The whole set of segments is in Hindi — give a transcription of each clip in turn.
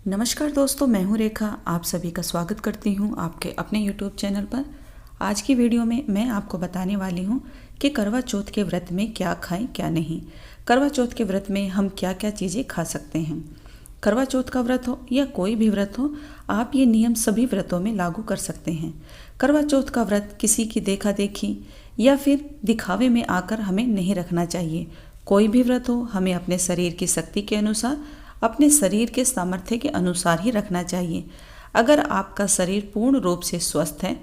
नमस्कार दोस्तों, मैं हूं रेखा। आप सभी का स्वागत करती हूं आपके अपने YouTube चैनल पर। आज की वीडियो में मैं आपको बताने वाली हूं कि करवा चौथ के व्रत में क्या खाएं क्या नहीं। करवा चौथ के व्रत में हम क्या क्या चीज़ें खा सकते हैं। करवा चौथ का व्रत हो या कोई भी व्रत हो, आप ये नियम सभी व्रतों में लागू कर सकते हैं। करवा चौथ का व्रत किसी की देखा देखी या फिर दिखावे में आकर हमें नहीं रखना चाहिए। कोई भी व्रत हो, हमें अपने शरीर की शक्ति के अनुसार, अपने शरीर के सामर्थ्य के अनुसार ही रखना चाहिए। अगर आपका शरीर पूर्ण रूप से स्वस्थ है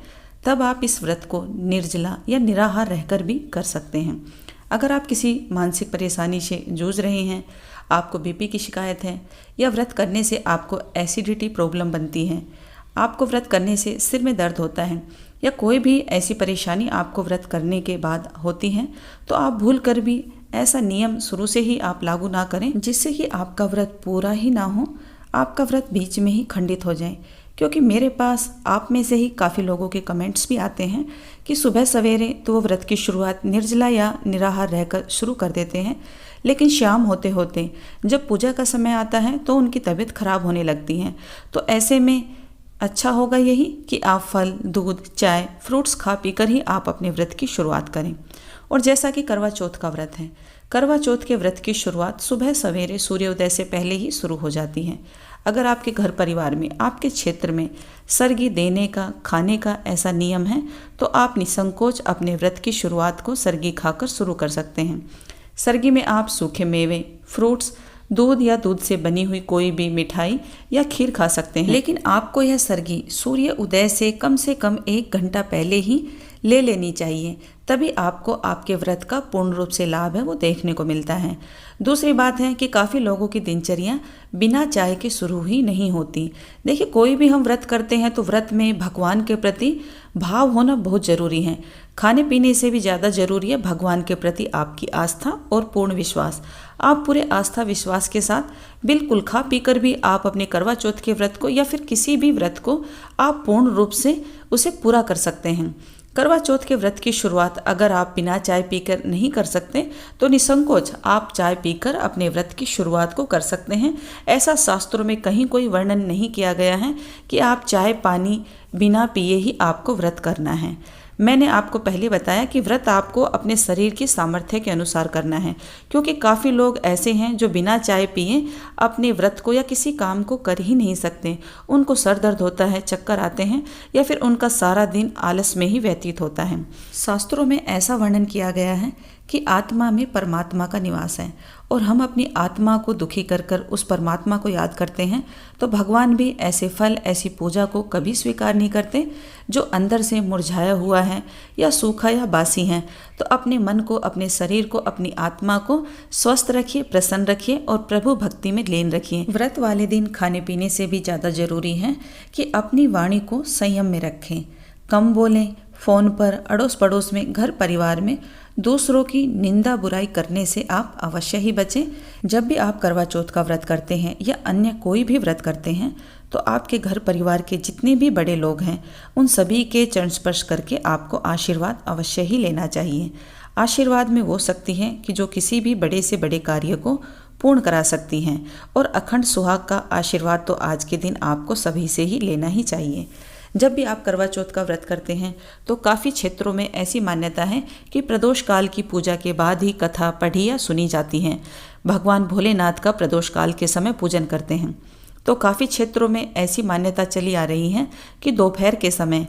तब आप इस व्रत को निर्जला या निराहार रहकर भी कर सकते हैं। अगर आप किसी मानसिक परेशानी से जूझ रहे हैं, आपको बीपी की शिकायत है या व्रत करने से आपको एसिडिटी प्रॉब्लम बनती है, आपको व्रत करने से सिर में दर्द होता है या कोई भी ऐसी परेशानी आपको व्रत करने के बाद होती है, तो आप भूल कर भी ऐसा नियम शुरू से ही आप लागू ना करें जिससे कि आपका व्रत पूरा ही ना हो, आपका व्रत बीच में ही खंडित हो जाए। क्योंकि मेरे पास आप में से ही काफ़ी लोगों के कमेंट्स भी आते हैं कि सुबह सवेरे तो वो व्रत की शुरुआत निर्जला या निराहार रहकर शुरू कर देते हैं, लेकिन शाम होते होते जब पूजा का समय आता है तो उनकी तबीयत खराब होने लगती है। तो ऐसे में अच्छा होगा यही कि आप फल, दूध, चाय, फ्रूट्स खा पीकर ही आप अपने व्रत की शुरुआत करें। और जैसा कि करवा चौथ का व्रत है, करवा चौथ के व्रत की शुरुआत सुबह सवेरे सूर्योदय से पहले ही शुरू हो जाती है। अगर आपके घर परिवार में, आपके क्षेत्र में सर्गी देने का, खाने का ऐसा नियम है तो आप निसंकोच अपने व्रत की शुरुआत को सर्गी खाकर शुरू कर सकते हैं। सर्गी में आप सूखे मेवे, फ्रूट्स, दूध या दूध से बनी हुई कोई भी मिठाई या खीर खा सकते हैं। लेकिन आपको यह सर्गी सूर्य उदय से कम 1 घंटा पहले ही ले लेनी चाहिए, तभी आपको आपके व्रत का पूर्ण रूप से लाभ है वो देखने को मिलता है। दूसरी बात है कि काफ़ी लोगों की दिनचर्या बिना चाय के शुरू ही नहीं होती। देखिए, कोई भी हम व्रत करते हैं तो व्रत में भगवान के प्रति भाव होना बहुत ज़रूरी है। खाने पीने से भी ज़्यादा ज़रूरी है भगवान के प्रति आपकी आस्था और पूर्ण विश्वास। आप पूरे आस्था विश्वास के साथ बिल्कुल खा पीकर भी आप अपने करवा चौथ के व्रत को या फिर किसी भी व्रत को आप पूर्ण रूप से उसे पूरा कर सकते हैं। करवा चौथ के व्रत की शुरुआत अगर आप बिना चाय पीकर नहीं कर सकते तो निसंकोच आप चाय पीकर अपने व्रत की शुरुआत को कर सकते हैं। ऐसा शास्त्रों में कहीं कोई वर्णन नहीं किया गया है कि आप चाय पानी बिना पिए ही आपको व्रत करना है। मैंने आपको पहले बताया कि व्रत आपको अपने शरीर की सामर्थ्य के अनुसार करना है, क्योंकि काफ़ी लोग ऐसे हैं जो बिना चाय पिए अपने व्रत को या किसी काम को कर ही नहीं सकते। उनको सर दर्द होता है, चक्कर आते हैं या फिर उनका सारा दिन आलस में ही व्यतीत होता है। शास्त्रों में ऐसा वर्णन किया गया है कि आत्मा में परमात्मा का निवास है और हम अपनी आत्मा को दुखी कर कर उस परमात्मा को याद करते हैं तो भगवान भी ऐसे फल, ऐसी पूजा को कभी स्वीकार नहीं करते जो अंदर से मुरझाया हुआ है या सूखा या बासी है। तो अपने मन को, अपने शरीर को, अपनी आत्मा को स्वस्थ रखिए, प्रसन्न रखिए और प्रभु भक्ति में लीन रखिए। व्रत वाले दिन खाने पीने से भी ज़्यादा जरूरी है कि अपनी वाणी को संयम में रखें, कम बोलें। फ़ोन पर, अड़ोस पड़ोस में, घर परिवार में दूसरों की निंदा बुराई करने से आप अवश्य ही बचें। जब भी आप करवा चौथ का व्रत करते हैं या अन्य कोई भी व्रत करते हैं तो आपके घर परिवार के जितने भी बड़े लोग हैं उन सभी के चरण स्पर्श करके आपको आशीर्वाद अवश्य ही लेना चाहिए। आशीर्वाद में वो शक्ति है कि जो किसी भी बड़े से बड़े कार्य को पूर्ण करा सकती हैं, और अखंड सुहाग का आशीर्वाद तो आज के दिन आपको सभी से ही लेना ही चाहिए। जब भी आप करवा चौथ का व्रत करते हैं तो काफ़ी क्षेत्रों में ऐसी मान्यता है कि प्रदोष काल की पूजा के बाद ही कथा पढ़ी या सुनी जाती है। भगवान भोलेनाथ का प्रदोष काल के समय पूजन करते हैं। तो काफ़ी क्षेत्रों में ऐसी मान्यता चली आ रही है कि दोपहर के समय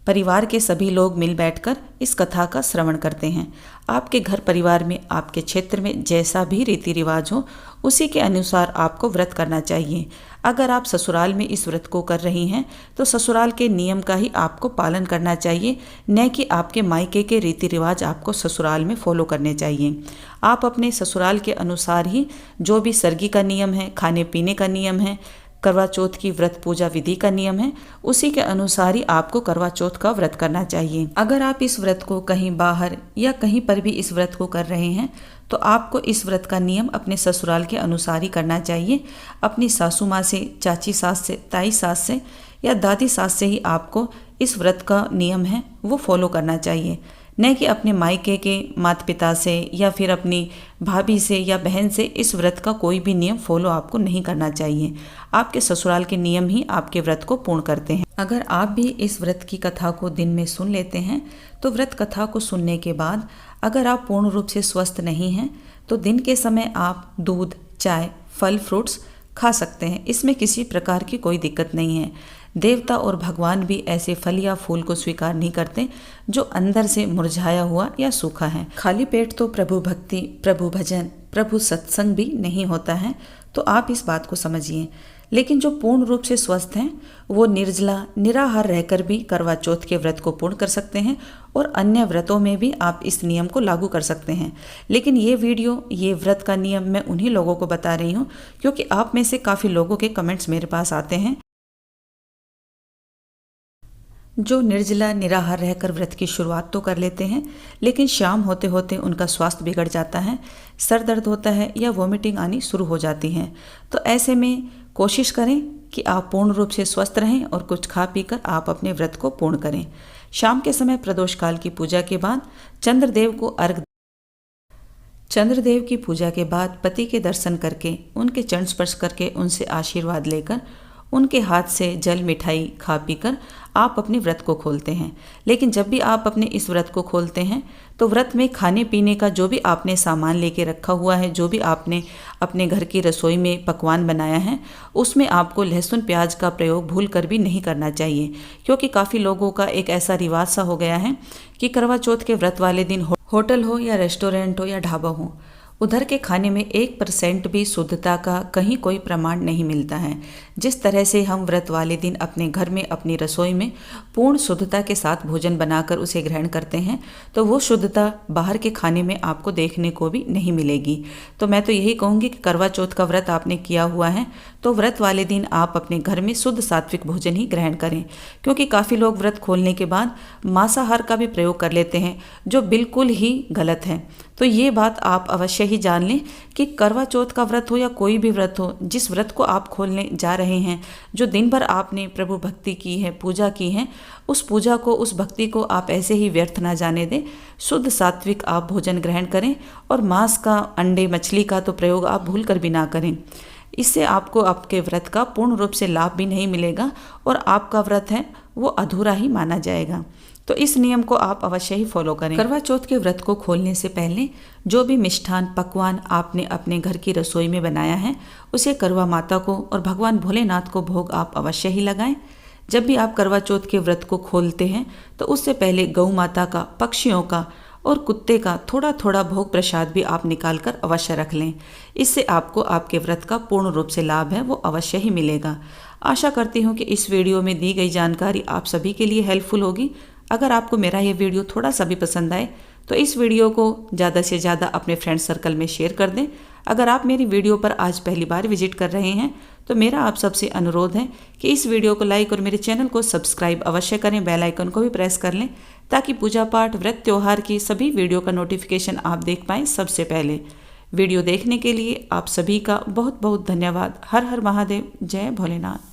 परिवार के सभी लोग मिल बैठकर इस कथा का श्रवण करते हैं। आपके घर परिवार में, आपके क्षेत्र में जैसा भी रीति रिवाज हो उसी के अनुसार आपको व्रत करना चाहिए। अगर आप ससुराल में इस व्रत को कर रही हैं तो ससुराल के नियम का ही आपको पालन करना चाहिए, न कि आपके मायके के रीति रिवाज आपको ससुराल में फॉलो करने चाहिए। आप अपने ससुराल के अनुसार ही जो भी सर्गी का नियम है, खाने पीने का नियम है, करवा चौथ की व्रत पूजा विधि का नियम है, उसी के अनुसार ही आपको करवा चौथ का व्रत करना चाहिए। अगर आप इस व्रत को कहीं बाहर या कहीं पर भी इस व्रत को कर रहे हैं तो आपको इस व्रत का नियम अपने ससुराल के अनुसार ही करना चाहिए। अपनी सासू माँ से, चाची सास से, ताई सास से या दादी सास से ही आपको इस व्रत का नियम है वो फॉलो करना चाहिए। न कि अपने मायके के माता पिता से या फिर अपनी भाभी से या बहन से इस व्रत का कोई भी नियम फॉलो आपको नहीं करना चाहिए। आपके ससुराल के नियम ही आपके व्रत को पूर्ण करते हैं। अगर आप भी इस व्रत की कथा को दिन में सुन लेते हैं तो व्रत कथा को सुनने के बाद अगर आप पूर्ण रूप से स्वस्थ नहीं हैं तो दिन के समय आप दूध, चाय, फल, फ्रूट्स खा सकते हैं। इसमें किसी प्रकार की कोई दिक्कत नहीं है। देवता और भगवान भी ऐसे फल या फूल को स्वीकार नहीं करते जो अंदर से मुरझाया हुआ या सूखा है। खाली पेट तो प्रभु भक्ति, प्रभु भजन, प्रभु सत्संग भी नहीं होता है, तो आप इस बात को समझिए। लेकिन जो पूर्ण रूप से स्वस्थ हैं वो निर्जला निराहार रहकर भी करवा चौथ के व्रत को पूर्ण कर सकते हैं और अन्य व्रतों में भी आप इस नियम को लागू कर सकते हैं। लेकिन ये व्रत का नियम मैं उन्हीं लोगों को बता रही हूँ क्योंकि आप में से काफ़ी लोगों के कमेंट्स मेरे पास आते हैं जो निर्जला निराहार रहकर व्रत की शुरुआत तो कर लेते हैं लेकिन शाम होते होते उनका स्वास्थ्य बिगड़ जाता है, सर दर्द होता है या वॉमिटिंग आनी शुरू हो जाती है। तो ऐसे में कोशिश करें कि आप पूर्ण रूप से स्वस्थ रहें और कुछ खा पीकर आप अपने व्रत को पूर्ण करें। शाम के समय प्रदोष काल की पूजा के बाद चंद्रदेव की पूजा के बाद पति के दर्शन करके उनके चरण स्पर्श करके उनसे आशीर्वाद लेकर उनके हाथ से जल मिठाई खा पीकर आप अपने व्रत को खोलते हैं। लेकिन जब भी आप अपने इस व्रत को खोलते हैं तो व्रत में खाने पीने का जो भी आपने सामान लेके रखा हुआ है, जो भी आपने अपने घर की रसोई में पकवान बनाया है, उसमें आपको लहसुन प्याज का प्रयोग भूल कर भी नहीं करना चाहिए। क्योंकि काफ़ी लोगों का एक ऐसा रिवाज सा हो गया है कि करवा चौथ के व्रत वाले दिन होटल हो या रेस्टोरेंट हो या ढाबा हो, उधर के खाने में 1% भी शुद्धता का कहीं कोई प्रमाण नहीं मिलता है। जिस तरह से हम व्रत वाले दिन अपने घर में अपनी रसोई में पूर्ण शुद्धता के साथ भोजन बनाकर उसे ग्रहण करते हैं तो वो शुद्धता बाहर के खाने में आपको देखने को भी नहीं मिलेगी। तो मैं तो यही कहूँगी कि करवा चौथ का व्रत आपने किया हुआ है तो व्रत वाले दिन आप अपने घर में शुद्ध सात्विक भोजन ही ग्रहण करें। क्योंकि काफ़ी लोग व्रत खोलने के बाद मांसाहार का भी प्रयोग कर लेते हैं जो बिल्कुल ही गलत है। तो ये बात आप अवश्य ही जान लें कि करवा चौथ का व्रत हो या कोई भी व्रत हो, जिस व्रत को आप खोलने जा रहे हैं, जो दिन भर आपने प्रभु भक्ति की है, पूजा की है, उस पूजा को, उस भक्ति को आप ऐसे ही व्यर्थ ना जाने दें। शुद्ध सात्विक आप भोजन ग्रहण करें और मांस का, अंडे, मछली का तो प्रयोग आप भूल कर भी ना करें। इससे आपको आपके व्रत का पूर्ण रूप से लाभ भी नहीं मिलेगा और आपका व्रत है वो अधूरा ही माना जाएगा। तो इस नियम को आप अवश्य ही फॉलो करें। करवा चौथ के व्रत को खोलने से पहले जो भी मिष्ठान पकवान आपने अपने घर की रसोई में बनाया है उसे करवा माता को और भगवान भोलेनाथ को भोग आप अवश्य ही लगाएं। जब भी आप करवा चौथ के व्रत को खोलते हैं तो उससे पहले गौ माता का, पक्षियों का और कुत्ते का थोड़ा थोड़ा भोग प्रसाद भी आप निकाल कर अवश्य रख लें। इससे आपको आपके व्रत का पूर्ण रूप से लाभ है वो अवश्य ही मिलेगा। आशा करती हूँ कि इस वीडियो में दी गई जानकारी आप सभी के लिए हेल्पफुल होगी। अगर आपको मेरा ये वीडियो थोड़ा सा भी पसंद आए तो इस वीडियो को ज़्यादा से ज़्यादा अपने फ्रेंड सर्कल में शेयर कर दें। अगर आप मेरी वीडियो पर आज पहली बार विजिट कर रहे हैं तो मेरा आप सबसे अनुरोध है कि इस वीडियो को लाइक और मेरे चैनल को सब्सक्राइब अवश्य करें, बेल आइकन को भी प्रेस कर लें ताकि पूजा पाठ, व्रत, त्योहार की सभी वीडियो का नोटिफिकेशन आप देख पाएँ सबसे पहले। वीडियो देखने के लिए आप सभी का बहुत बहुत धन्यवाद। हर हर महादेव। जय भोलेनाथ।